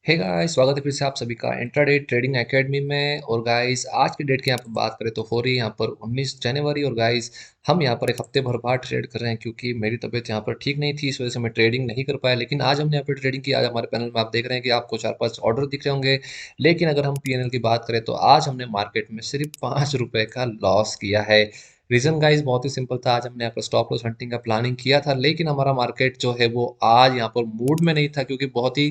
Hey guys, स्वागत है फिर से आप सभी का इंट्राडे ट्रेडिंग एकेडमी में। और गाइस आज की डेट की यहाँ पर बात करें तो हो रही है यहाँ पर 19 जनवरी। और गाइस हम यहाँ पर एक हफ्ते भर बाद ट्रेड कर रहे हैं क्योंकि मेरी तबीयत यहाँ पर ठीक नहीं थी, इस वजह से मैं ट्रेडिंग नहीं कर पाया। लेकिन आज हमने यहाँ पर ट्रेडिंग की। आज हमारे पैनल में आप देख रहे हैं कि आपको 4-5 ऑर्डर दिख रहे होंगे। लेकिन अगर हम पीएनएल की बात करें तो आज हमने मार्केट में सिर्फ 5 रुपए का लॉस किया है। रीजन गाइस बहुत ही सिंपल था। आज हमने यहाँ पर स्टॉप लॉस हंटिंग का प्लानिंग किया था, लेकिन हमारा मार्केट जो है वो आज यहाँ पर मूड में नहीं था क्योंकि बहुत ही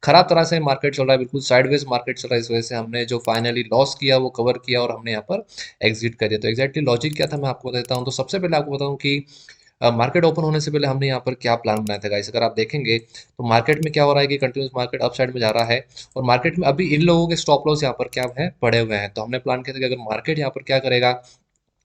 खराब तरह से मार्केट चल रहा है, बिल्कुल साइडवेज मार्केट चल रहा है। इस वजह से हमने जो फाइनली लॉस किया वो कवर किया और हमने यहाँ पर एग्जिट कर दिया। तो एग्जैक्टली लॉजिक क्या था मैं आपको बता देता हूँ। तो सबसे पहले आपको बताऊँ कि मार्केट ओपन होने से पहले हमने यहाँ पर क्या प्लान बनाया था गाइस। अगर आप देखेंगे तो मार्केट में क्या हो रहा है कि कंटिन्यूस मार्केट अप साइड में जा रहा है और मार्केट में अभी इन लोगों के स्टॉप लॉस यहाँ पर क्या है पड़े हुए हैं। तो हमने प्लान किया था कि अगर मार्केट यहाँ पर क्या करेगा,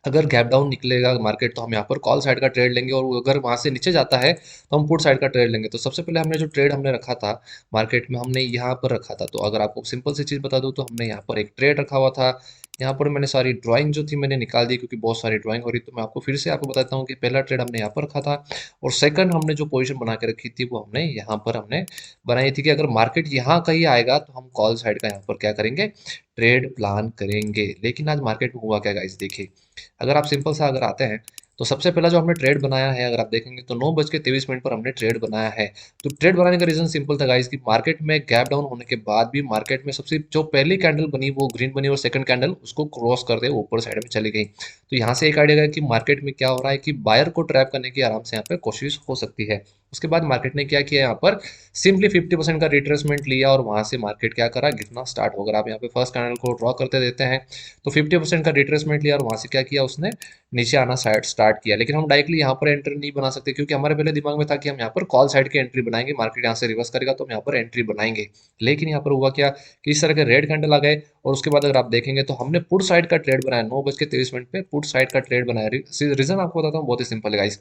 अगर गैप डाउन निकलेगा मार्केट तो हम यहाँ पर कॉल साइड का ट्रेड लेंगे और अगर वहाँ से नीचे जाता है तो हम पुट साइड का ट्रेड लेंगे। तो सबसे पहले हमने जो ट्रेड हमने रखा था मार्केट में, हमने यहाँ पर रखा था। तो अगर आपको सिंपल सी चीज़ बता दूँ तो हमने यहाँ पर एक ट्रेड रखा हुआ था। यहाँ पर मैंने सारी ड्राइंग जो थी मैंने निकाल दी क्योंकि बहुत सारी ड्राइंग हो रही। तो मैं आपको फिर से आपको बताता हूँ कि पहला ट्रेड हमने यहाँ पर रखा था और सेकंड हमने जो पोजीशन बना के रखी थी वो हमने यहाँ पर हमने बनाई थी कि अगर मार्केट यहाँ कहीं आएगा तो हम कॉल साइड का यहाँ पर क्या करेंगे, ट्रेड प्लान करेंगे। लेकिन आज मार्केट में हुआ क्या गाइस, देखिए अगर आप सिंपल सा अगर आते हैं तो सबसे पहला जो हमने ट्रेड बनाया है, अगर आप देखेंगे तो 9:23 पर हमने ट्रेड बनाया है। तो ट्रेड बनाने का रीजन सिंपल था गाइस कि मार्केट में गैप डाउन होने के बाद भी मार्केट में सबसे जो पहली कैंडल बनी वो ग्रीन बनी और सेकंड कैंडल उसको क्रॉस कर दे ऊपर साइड में चली गई। तो यहाँ से एक आइडिया है कि मार्केट में क्या हो रहा है कि बायर को ट्रैप करने की आराम से यहाँ पे कोशिश हो सकती है। उसके बाद मार्केट ने क्या किया, यहाँ पर सिंपली 50% का रिट्रेसमेंट लिया और वहां से मार्केट क्या करा, गिरना स्टार्ट हो गया। आप यहाँ पे फर्स्ट कैंडल को ड्रॉ करते देते हैं तो 50% का रिट्रेसमेंट लिया और वहां से क्या किया, उसने नीचे आना साइड स्टार्ट किया। लेकिन हम डायरेक्टली यहाँ पर एंट्री नहीं बना सकते क्योंकि हमारे पहले दिमाग में था कि हम यहाँ पर कॉल साइड की एंट्री बनाएंगे, मार्केट यहाँ से रिवर्स करेगा तो हम यहाँ पर एंट्री बनाएंगे। लेकिन यहाँ पर हुआ क्या कि इस तरह के रेड कैंडल आ गए और उसके बाद अगर आप देखेंगे तो हमने पुट साइड का ट्रेड बनाया। 9:23 पे पुट साइड का ट्रेड बनाया। रीजन आपको बताता हूँ, बहुत ही सिंपल है गाइस।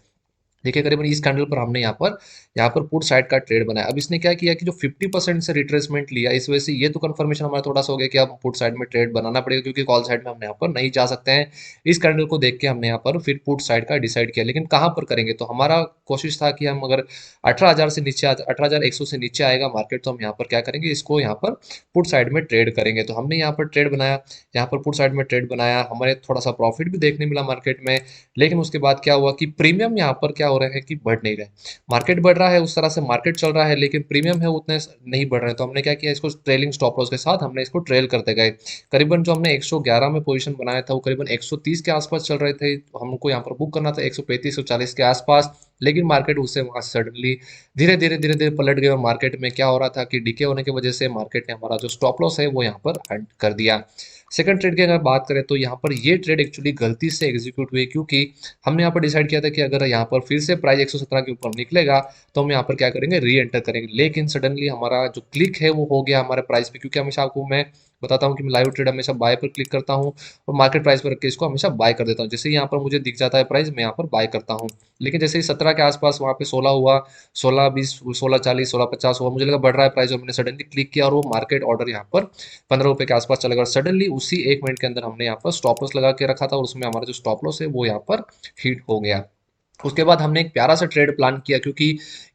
देखिए करीबन इस कैंडल पर हमने यहाँ पर पुट साइड का ट्रेड बनाया। अब इसने क्या किया कि जो 50% से रिट्रेसमेंट लिया, इस वजह से ये तो कंफर्मेशन हमारा थोड़ा सा हो गया कि अब पुट साइड में ट्रेड बनाना पड़ेगा क्योंकि कॉल साइड में हम यहाँ पर नहीं जा सकते हैं। इस कैंडल को देख के हमने यहाँ पर फिर पुट साइड का डिसाइड किया। लेकिन कहाँ पर करेंगे, तो हमारा कोशिश था कि हम अगर 18,000 से नीचे 18,100 से नीचे आएगा मार्केट तो हम यहाँ पर क्या करेंगे, इसको यहाँ पर पुट साइड में ट्रेड करेंगे। तो हमने यहाँ पर ट्रेड बनाया, यहाँ पर पुट साइड में ट्रेड बनाया। हमारे थोड़ा सा प्रॉफिट भी देखने मिला मार्केट में। लेकिन उसके बाद क्या हुआ कि प्रीमियम यहाँ पर क्या हो रहा है कि बढ़ नहीं रहे। मार्केट बढ़ रहा है, उस तरह से मार्केट चल रहा है, लेकिन प्रीमियम है उतने नहीं बढ़ रहे हैं। तो हमने क्या किया, इसको ट्रेलिंग स्टॉप लॉस के साथ हमने इसको ट्रेल करते गए। करीबन जो हमने 111 में पोजीशन बनाया था वो करीबन 130 के आसपास चल रहे थे। तो हमको यहाँ पर बुक करना था 135 140 के आसपास। लेकिन मार्केट उससे वहां सडनली धीरे धीरे पलट गई और मार्केट में क्या हो रहा था कि डीके होने की वजह से मार्केट ने हमारा जो स्टॉप लॉस है वो यहाँ पर हट कर दिया। सेकंड ट्रेड की अगर बात करें तो यहाँ पर ये ट्रेड एक्चुअली गलती से एग्जीक्यूट हुई क्योंकि हमने यहाँ पर डिसाइड किया था कि अगर यहाँ पर फिर से प्राइस 117 के ऊपर निकलेगा तो हम यहाँ पर क्या करेंगे, री एंटर करेंगे। लेकिन सडनली हमारा जो क्लिक है वो हो गया हमारे प्राइस पे, क्योंकि हमेशा आपको मैं बताता हूँ कि मैं लाइव ट्रेड हमेशा बाय पर क्लिक करता हूँ और मार्केट प्राइस पर रख के इसको हमेशा बाय कर देता हूँ। जैसे यहाँ पर मुझे दिख जाता है प्राइस, मैं यहाँ पर बाय करता हूँ। लेकिन जैसे ही 17 के आसपास वहाँ पे 16 हुआ, 16:20, 16:40, 16:50 हुआ, मुझे लगा बढ़ रहा है प्राइस और मैंने सडनली क्लिक किया और वो मार्केट ऑर्डर यहाँ पर 15 रुपए के आसपास चला गया। और सडनली उसी 1 मिनट के अंदर हमने यहाँ पर स्टॉप लॉस लगा के रखा था और उसमें हमारा जो स्टॉप लॉस है वो यहाँ पर हिट हो गया। उसके बाद हमने एक प्यारा सा ट्रेड प्लान किया क्योंकि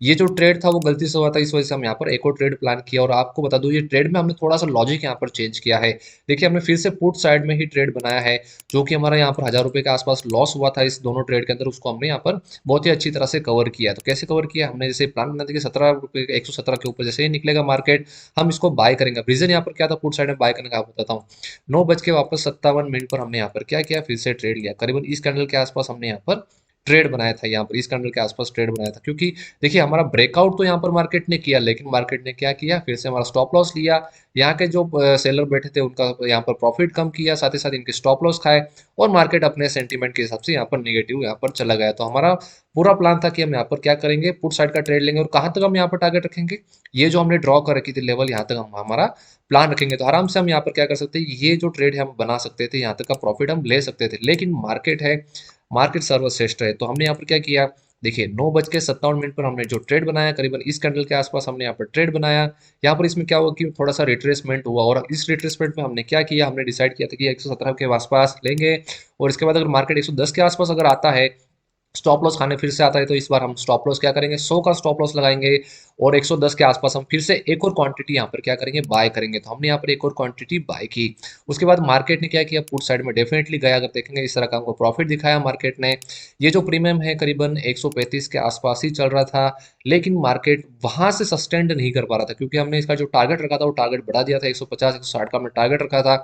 ये जो ट्रेड था वो गलती से हुआ था, इस वजह से हम यहाँ पर एक और ट्रेड प्लान किया। और आपको बता दूं ये ट्रेड में हमने थोड़ा सा लॉजिक यहाँ पर चेंज किया है। देखिए हमने फिर से पुट साइड में ही ट्रेड बनाया है, जो कि हमारा यहाँ पर 1,000 रुपए के आसपास लॉस हुआ था इस दोनों ट्रेड के अंदर, उसको हमने यहाँ पर बहुत ही अच्छी तरह से कवर किया। तो कैसे कवर किया हमने, जैसे प्लान बना था कि 17 रुपए 117 के ऊपर जैसे ही निकलेगा मार्केट हम इसको बाय करेंगे। रीजन यहाँ पर क्या था पुट साइड में बाय करने का, आपको बताता हूँ। 9 बज के वापस 57 मिनट पर हमने यहाँ पर क्या किया, फिर से ट्रेड लिया। करीबन इस कैंडल के आसपास हमने यहाँ पर ट्रेड बनाया था, यहाँ पर इस कैंडल के आसपास ट्रेड बनाया था क्योंकि देखिए हमारा ब्रेकआउट तो यहाँ पर मार्केट ने किया, लेकिन मार्केट ने क्या किया, फिर से हमारा स्टॉप लॉस लिया। यहाँ के जो सेलर बैठे थे उनका यहाँ पर प्रॉफिट कम किया, साथ ही साथ इनके स्टॉप लॉस खाए और मार्केट अपने सेंटीमेंट के हिसाब से यहाँ पर नेगेटिव यहाँ पर चला गया। तो हमारा पूरा प्लान था कि हम यहाँ पर क्या करेंगे, पुट साइड का ट्रेड लेंगे और कहाँ तक हम यहाँ पर टारगेट रखेंगे, ये जो हमने ड्रॉ कर रखी थी लेवल, यहाँ तक हम हमारा प्लान रखेंगे तो आराम से हम यहाँ पर क्या कर सकते हैं, ये जो ट्रेड है हम बना सकते थे, यहाँ तक का प्रॉफिट हम ले सकते थे। लेकिन मार्केट है, मार्केट सर्वश्रेष्ठ है। तो हमने यहाँ पर क्या किया, देखिए 9:57 पर हमने जो ट्रेड बनाया, करीबन इस कैंडल के आसपास हमने यहाँ पर ट्रेड बनाया। यहाँ पर इसमें क्या हुआ कि थोड़ा सा रिट्रेसमेंट हुआ और इस रिट्रेसमेंट में हमने क्या किया, हमने डिसाइड किया था कि 117 के आसपास लेंगे और इसके बाद अगर मार्केट 110 के आसपास अगर आता है, स्टॉप लॉस खाने फिर से आता है, तो इस बार हम स्टॉप लॉस क्या करेंगे, 100 का स्टॉप लॉस लगाएंगे और 110 के आसपास हम फिर से एक और क्वांटिटी यहाँ पर क्या करेंगे, बाय करेंगे। तो हमने यहाँ पर एक और क्वांटिटी बाय की। उसके बाद मार्केट ने क्या किया, पुट साइड में डेफिनेटली गया। अगर देखेंगे इस तरह का हमको प्रॉफिट दिखाया मार्केट ने। ये जो प्रीमियम है करीबन 135 के आसपास ही चल रहा था, लेकिन मार्केट वहां से सस्टेंड नहीं कर पा रहा था, क्योंकि हमने इसका जो टारगेट रखा था वो टारगेट बढ़ा दिया था, 150 160 का हमने टारगेट रखा था।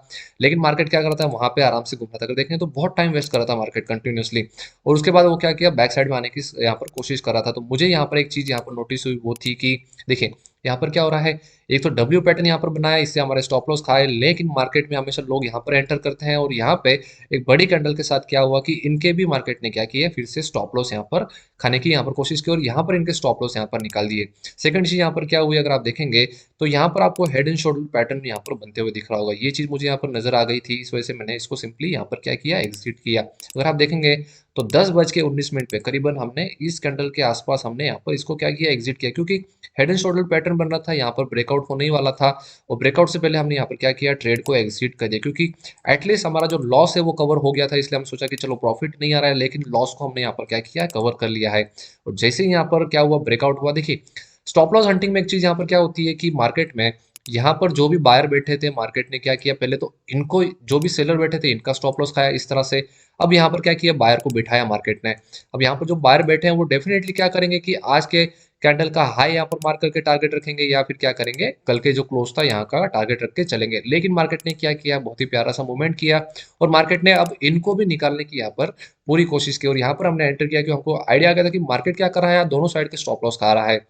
लेकिन मार्केट क्या कर रहा था, वहां पे आराम से घूम रहा था। अगर देखें तो बहुत टाइम वेस्ट कर रहा था मार्केट कंटिन्यूसली। और उसके बाद वो क्या किया, बैक साइड में आने की यहाँ पर कोशिश कर रहा था। तो मुझे यहाँ पर एक चीज यहाँ पर नोटिस हुई, वो थी कि देखिए यहाँ पर क्या हो रहा है। एक तो डब्ल्यू पैटर्न यहाँ पर बनाया, इससे हमारे स्टॉप लॉस खाए, लेकिन मार्केट में हमेशा लोग यहाँ पर एंटर करते हैं, और यहाँ पे एक बड़ी कैंडल के साथ क्या हुआ कि इनके भी मार्केट ने क्या किया, फिर से स्टॉप लॉस यहाँ पर खाने की यहाँ पर कोशिश की, और यहाँ पर इनके स्टॉप लॉस यहाँ पर निकाल दिए। सेकंड चीज यहाँ पर क्या हुई, अगर आप देखेंगे तो यहाँ पर आपको हेड एंड शोल्डर पैटर्न यहाँ पर बनते हुए दिख रहा होगा। ये चीज मुझे यहाँ पर नजर आ गई थी, इस वजह से मैंने इसको सिंपली यहाँ पर क्या किया, एग्जिट किया। अगर आप देखेंगे तो 10:19 पे करीबन हमने इस कैंडल के आसपास हमने यहाँ पर इसको क्या किया, एग्जिट किया, क्योंकि हेड एंड शोल्डर पैटर्न बन रहा था, यहाँ पर ब्रेकआउट होने ही वाला था। और ब्रेकआउट से पहले हमने यहाँ पर क्या किया, ट्रेड को एग्जिट कर दिया, क्योंकि एटलीस्ट हमारा जो लॉस है वो कवर हो गया था। इसलिए हम सोचा कि चलो प्रॉफिट नहीं आ रहा है, लेकिन लॉस को हमने यहाँ पर क्या किया, कवर कर लिया है। और जैसे ही यहाँ पर क्या हुआ, ब्रेकआउट हुआ, देखिए स्टॉप लॉस हंटिंग में एक चीज यहाँ पर क्या होती है कि मार्केट में यहाँ पर जो भी बायर बैठे थे, मार्केट ने क्या किया, पहले तो इनको, जो भी सेलर बैठे थे इनका स्टॉप लॉस खाया इस तरह से। अब यहाँ पर क्या किया, बायर को बिठाया मार्केट ने। अब यहाँ पर जो बायर बैठे हैं वो डेफिनेटली क्या करेंगे कि आज के कैंडल का हाई यहाँ पर मार्क करके टारगेट रखेंगे, या फिर क्या करेंगे, कल के जो क्लोज था यहाँ का टारगेट रख के चलेंगे। लेकिन मार्केट ने क्या किया, बहुत ही प्यारा सा मूवमेंट किया, और मार्केट ने अब इनको भी निकालने की यहाँ पर पूरी कोशिश की। और यहाँ पर हमने एंटर किया कि हमको आइडिया आ गया था कि मार्केट क्या कर रहा है, दोनों साइड के स्टॉप लॉस खा रहा है।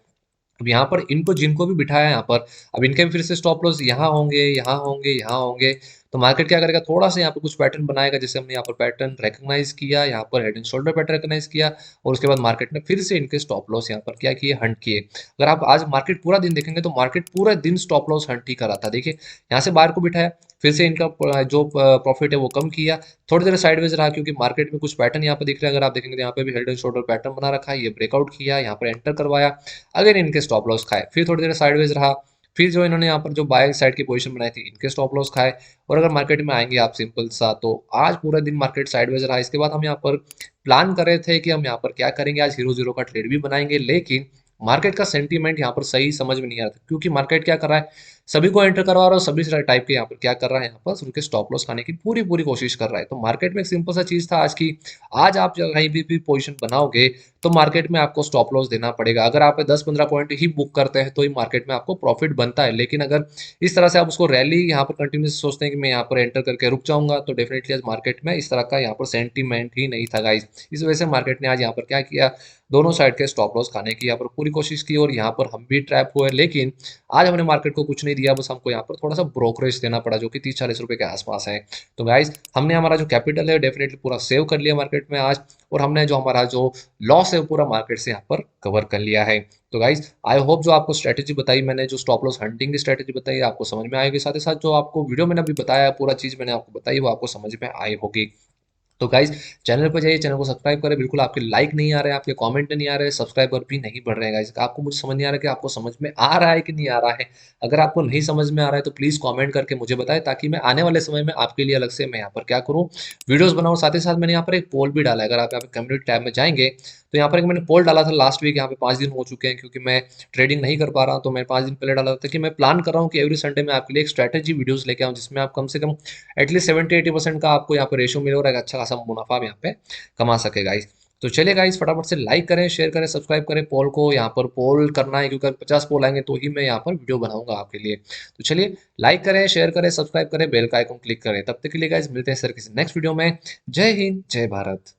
अब यहाँ पर इनको जिनको भी बिठाया यहाँ पर, अब इनके भी फिर से स्टॉप लॉस यहाँ होंगे, यहाँ होंगे, यहाँ होंगे। तो मार्केट क्या करेगा, थोड़ा सा यहाँ पर कुछ पैटर्न बनाएगा, जैसे हमने यहाँ पर पैटर्न रिकॉग्नाइज किया, यहाँ पर head and shoulder pattern recognize किया, और उसके बाद मार्केट ने फिर से इनके स्टॉप लॉस यहाँ पर क्या किए, हंट किए। अगर आप आज मार्केट पूरा दिन देखेंगे तो मार्केट पूरा दिन स्टॉप लॉस हंट ही कर रहा था। देखिए यहाँ से बाहर को बिठाया, फिर से इनका जो प्रॉफिट है वो कम किया, थोड़ी देर साइडवेज रहा, क्योंकि मार्केट में कुछ पैटर्न यहाँ पर दिख रहे हैं। अगर आप देखेंगे तो यहाँ पे भी हेड एंड शोल्डर पैटर्न बना रखा है, ये ब्रेकआउट किया, यहाँ पर एंटर करवाया, अगेन इनके स्टॉप लॉस खाए, फिर थोड़ी देर साइडवेज रहा, फिर जो इन्होंने यहाँ पर जो बाय साइड की पोजीशन बनाई थी इनके स्टॉप लॉस खाए। और अगर मार्केट में आएंगे आप सिंपल सा, तो आज पूरा दिन मार्केट साइडवेज रहा। इसके बाद हम यहाँ पर प्लान कर रहे थे कि हम यहाँ पर क्या करेंगे, आज हीरो जीरो का ट्रेड भी बनाएंगे, लेकिन मार्केट का सेंटीमेंट यहाँ पर सही समझ में नहीं आ रहा था, क्योंकि मार्केट क्या कर रहा है, सभी को एंटर करवा रहा है, और सभी टाइप के यहाँ पर क्या कर रहा है, यहाँ पर उनके स्टॉप लॉस खाने की पूरी पूरी कोशिश कर रहा है। तो मार्केट में एक सिंपल सा चीज था आज की, आज आप जब कहीं भी पोजीशन बनाओगे तो मार्केट में आपको स्टॉप लॉस देना पड़ेगा। अगर आप 10-15 पॉइंट ही बुक करते हैं तो ही मार्केट में आपको प्रॉफिट बनता है, लेकिन अगर इस तरह से आप उसको रैली यहाँ पर कंटिन्यूस सोचते हैं कि मैं यहाँ पर एंटर करके रुक जाऊंगा, तो डेफिनेटली आज मार्केट में इस तरह का यहाँ पर सेंटीमेंट ही नहीं था गाइस। इस वजह से मार्केट ने आज यहाँ पर क्या किया, दोनों साइड के स्टॉप लॉस खाने की यहाँ पर पूरी कोशिश की, और यहाँ पर हम भी ट्रैप हुए। लेकिन आज हमने मार्केट को कुछ नहीं दिया, बस हमको यहाँ पर थोड़ा सा ब्रोकरेज देना पड़ा, जो कि 30-40 रुपए के आसपास है। तो गाइज हमने हमारा जो कैपिटल है डेफिनेटली पूरा सेव कर लिया मार्केट में आज, और हमने जो हमारा जो लॉस है वो पूरा मार्केट से यहाँ पर कवर कर लिया है। तो गाइज आई होप जो आपको स्ट्रेटेजी बताई मैंने, जो स्टॉप लॉस हंटिंग की स्ट्रेटेजी बताई, आपको समझ में आएगी। साथ ही साथ जो आपको वीडियो मैंने अभी बताया, पूरा चीज मैंने आपको बताई, वो आपको समझ में आई होगी। तो गाइज चैनल पर जाइए, चैनल को सब्सक्राइब करें। बिल्कुल आपके लाइक नहीं आ रहे हैं, आपके कमेंट नहीं आ रहे हैं, सब्सक्राइबर भी नहीं बढ़ रहे हैं गाइज। आपको मुझे समझ नहीं आ रहा है कि आपको समझ में आ रहा है कि नहीं आ रहा है। अगर आपको नहीं समझ में आ रहा है तो प्लीज़ कमेंट करके मुझे बताएं, ताकि मैं आने वाले समय में आपके लिए अलग से मैं यहाँ पर क्या करूँ, वीडियोज़ बनाऊँ। साथ ही साथ मैंने यहाँ पर एक पोल भी डाला है, अगर आप यहाँ पे कम्युनिटी टैब में जाएंगे तो यहाँ पर एक मैंने पोल डाला था लास्ट वीक। यहाँ पे 5 दिन हो चुके हैं, क्योंकि मैं ट्रेडिंग नहीं कर पा रहा हूँ, तो मैं 5 दिन पहले डाला था कि मैं प्लान कर रहा हूँ कि एवरी संडे में आपके लिए एक स्ट्रैटेजी वीडियोस लेके आऊँ, जिसमें आप कम से कम एटलीस्ट 70-80% का आपको यहाँ पर रेशियो मिले, और एक अच्छा खासा मुनाफा आप यहाँ पे कमा सके गाइस। तो चलिए गाइस फटाफट से लाइक करें, शेयर करें, सब्सक्राइब करें। पोल को यहाँ पर पोल करना है, क्योंकि 50 पोल आएंगे तो ही मैं यहाँ पर वीडियो बनाऊंगा आपके लिए। तो चलिए लाइक करें, शेयर करें, सब्सक्राइब करें, बेल का आइकन क्लिक करें। तब तक के लिए गाइस मिलते हैं सर किसी नेक्स्ट वीडियो में। जय हिंद, जय भारत।